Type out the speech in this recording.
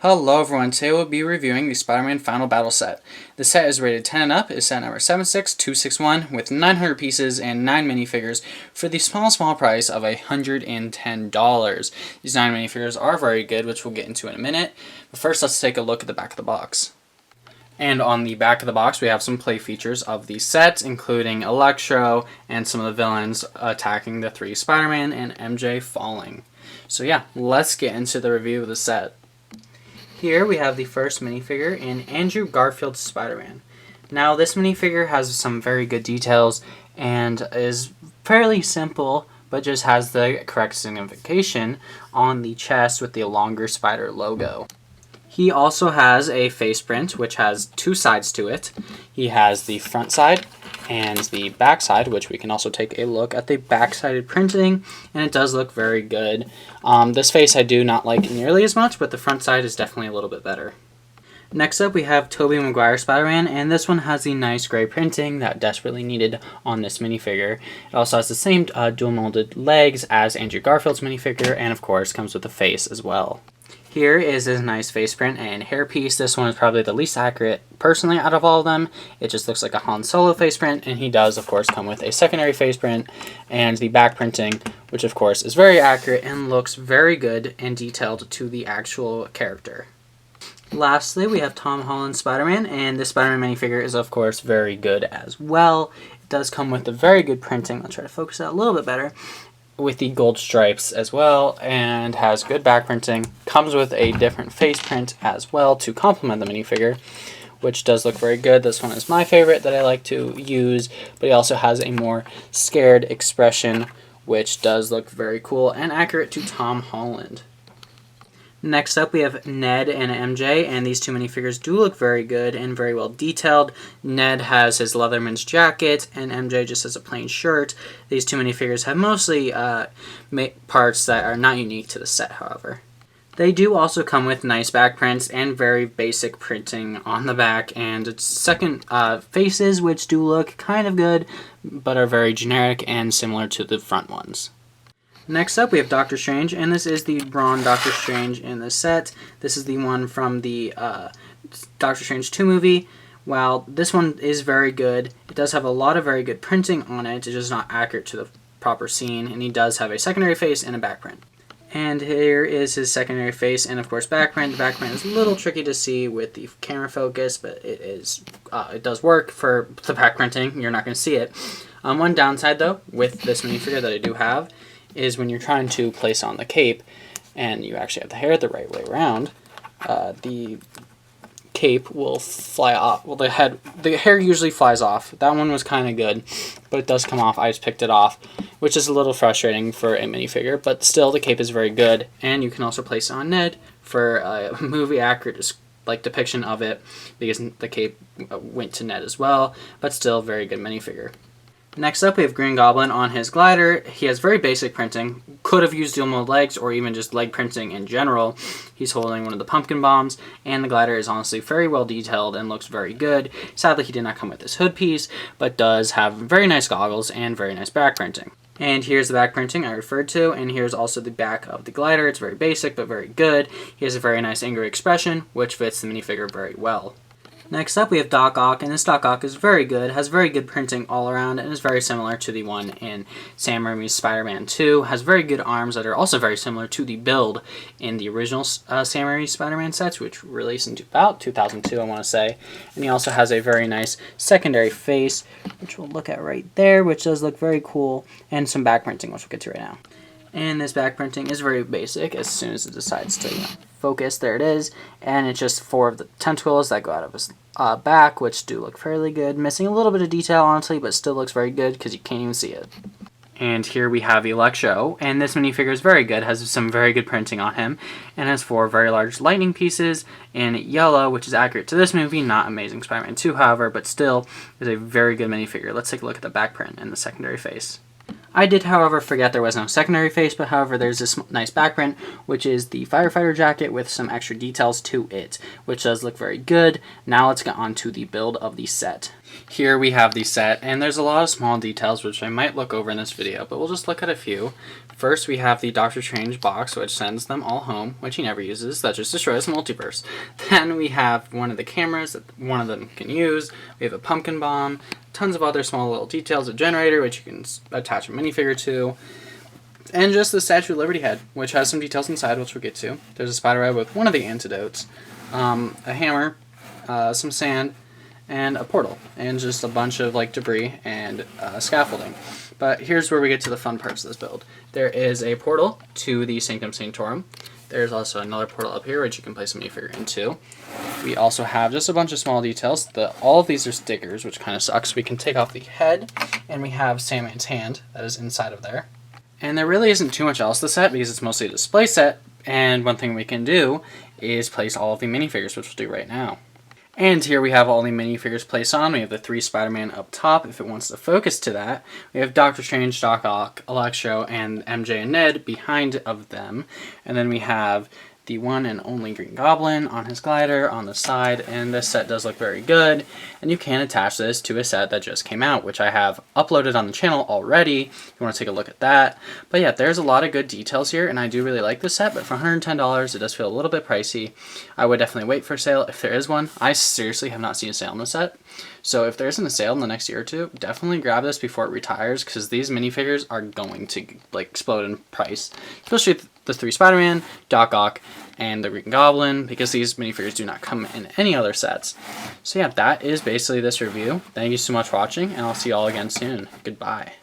Hello everyone, today we'll be reviewing the Spider-Man Final Battle set. The set is rated 10 and up, is set number 76261 with 900 pieces and 9 minifigures for the small price of $110. These 9 minifigures are very good, which we'll get into in a minute, but first let's take a look at the back of the box. And on the back of the box we have some play features of the set, including Electro and some of the villains attacking the 3 Spider-Man and MJ falling. So yeah, let's get into the review of the set. Here we have the first minifigure in Andrew Garfield's Spider-Man. Now this minifigure has some very good details and is fairly simple, but just has the correct signification on the chest with the longer spider logo. He also has a face print which has 2 sides to it. He has the front side and the back side, which we can also take a look at the back-sided printing, and it does look very good. This face I do not like nearly as much, but the front side is definitely a little bit better. Next up we have Tobey Maguire Spider-Man, and this one has the nice gray printing that desperately needed on this minifigure. It also has the same dual molded legs as Andrew Garfield's minifigure, and of course comes with a face as well. Here is his nice face print and hairpiece. This one is probably the least accurate personally out of all of them. It just looks like a Han Solo face print, and he does of course come with a secondary face print and the back printing, which of course is very accurate and looks very good and detailed to the actual character. Lastly, we have Tom Holland's Spider-Man, and this Spider-Man minifigure is of course very good as well. It does come with a very good printing. I'll try to focus that a little bit better. With the gold stripes as well, and has good back printing. Comes with a different face print as well to complement the minifigure, which does look very good. This one is my favorite that I like to use, but he also has a more scared expression, which does look very cool and accurate to Tom Holland. Next up we have Ned and MJ, and these 2 minifigures do look very good and very well detailed. Ned has his Leatherman's jacket and MJ just has a plain shirt. These 2 minifigures have mostly parts that are not unique to the set, however. They do also come with nice back prints and very basic printing on the back, and second faces which do look kind of good but are very generic and similar to the front ones. Next up we have Doctor Strange, and this is the Brawn Doctor Strange in the set. This is the one from the Doctor Strange 2 movie. While this one is very good, it does have a lot of very good printing on it. It's just not accurate to the proper scene, and he does have a secondary face and a back print. And here is his secondary face and of course back print. The back print is a little tricky to see with the camera focus, but it does work for the back printing. You're not going to see it. One downside though with this minifigure that I do have is when you're trying to place on the cape and you actually have the hair the right way around, the cape will fly off. Well, the hair usually flies off. That one was kind of good, but it does come off. I just picked it off, which is a little frustrating for a minifigure, but still the cape is very good, and you can also place it on Ned for a movie accurate depiction of it, because the cape went to Ned as well, but still very good minifigure. Next up we have Green Goblin on his glider. He has very basic printing. Could have used dual mold legs or even just leg printing in general. He's holding one of the pumpkin bombs, and the glider is honestly very well detailed and looks very good. Sadly he did not come with this hood piece, but does have very nice goggles and very nice back printing. And here's the back printing I referred to, and here's also the back of the glider. It's very basic but very good. He has a very nice angry expression, which fits the minifigure very well. Next up we have Doc Ock, and this Doc Ock is very good, has very good printing all around, and is very similar to the one in Sam Raimi's Spider-Man 2. Has very good arms that are also very similar to the build in the original Sam Raimi Spider-Man sets, which released in about 2002, I want to say. And he also has a very nice secondary face, which we'll look at right there, which does look very cool, and some back printing, which we'll get to right now. And this back printing is very basic. As soon as it decides to focus, there it is, and it's just 4 of the tentacles that go out of his back, which do look fairly good. Missing a little bit of detail, honestly, but still looks very good because you can't even see it. And here we have Electro, and this minifigure is very good, has some very good printing on him, and has 4 very large lightning pieces in yellow, which is accurate to this movie, not Amazing Spider-Man 2, however, but still is a very good minifigure. Let's take a look at the back print and the secondary face. I did, however, forget there was no secondary face, but however there's this nice back print, which is the firefighter jacket with some extra details to it, which does look very good. Now let's get on to the build of the set. Here we have the set, and there's a lot of small details which I might look over in this video, but we'll just look at a few. First, we have the Doctor Strange box, which sends them all home, which he never uses. That just destroys the multiverse. Then we have one of the cameras that one of them can use. We have a pumpkin bomb, tons of other small little details, a generator, which you can attach a minifigure to, and just the Statue of Liberty head, which has some details inside, which we'll get to. There's a spiderweb with one of the antidotes, a hammer, some sand, and a portal, and just a bunch of like debris and scaffolding. But here's where we get to the fun parts of this build. There is a portal to the Sanctum Sanctorum. There's also another portal up here which you can place a minifigure into. We also have just a bunch of small details. All of these are stickers, which kind of sucks. We can take off the head, and we have Sandman's hand that is inside of there. And there really isn't too much else to the set because it's mostly a display set, and one thing we can do is place all of the minifigures, which we'll do right now. And here we have all the minifigures placed on. We have the 3 Spider-Man up top, if it wants to focus to that. We have Doctor Strange, Doc Ock, Electro, and MJ and Ned behind of them. And then we have the one and only Green Goblin on his glider on the side, and this set does look very good. And you can attach this to a set that just came out, which I have uploaded on the channel already if you want to take a look at that. But yeah, there's a lot of good details here, and I do really like this set, but for $110 it does feel a little bit pricey. I would definitely wait for a sale if there is one. I seriously have not seen a sale on this set, so if there isn't a sale in the next year or two, definitely grab this before it retires, because these minifigures are going to like explode in price, especially the 3 Spider-Man, Doc Ock, and the Green Goblin, because these minifigures do not come in any other sets. So yeah, that is basically this review. Thank you so much for watching, and I'll see you all again soon. Goodbye.